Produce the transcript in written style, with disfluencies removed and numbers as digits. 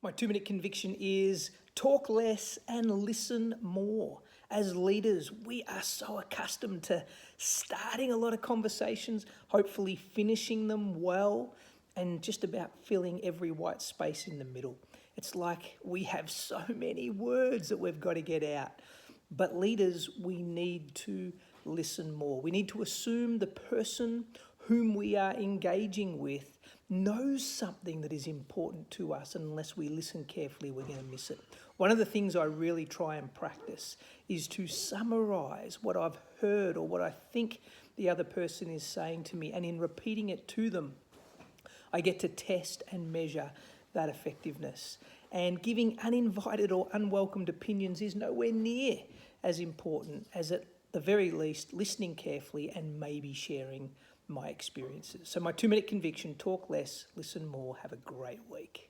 My 2-minute conviction is talk less and listen more. As leaders, we are so accustomed to starting a lot of conversations, hopefully finishing them well, and just about filling every white space in the middle. It's like we have so many words that we've got to get out. But leaders, we need to listen more. We need to assume the person whom we are engaging with knows something that is important to us. Unless we listen carefully, we're going to miss it. One of the things I really try and practice is to summarize what I've heard or what I think the other person is saying to me, and in repeating it to them, I get to test and measure that effectiveness. And giving uninvited or unwelcomed opinions is nowhere near as important as, at the very least, listening carefully and maybe sharing my experiences. So my 2-minute conviction: talk less, listen more. Have a great week.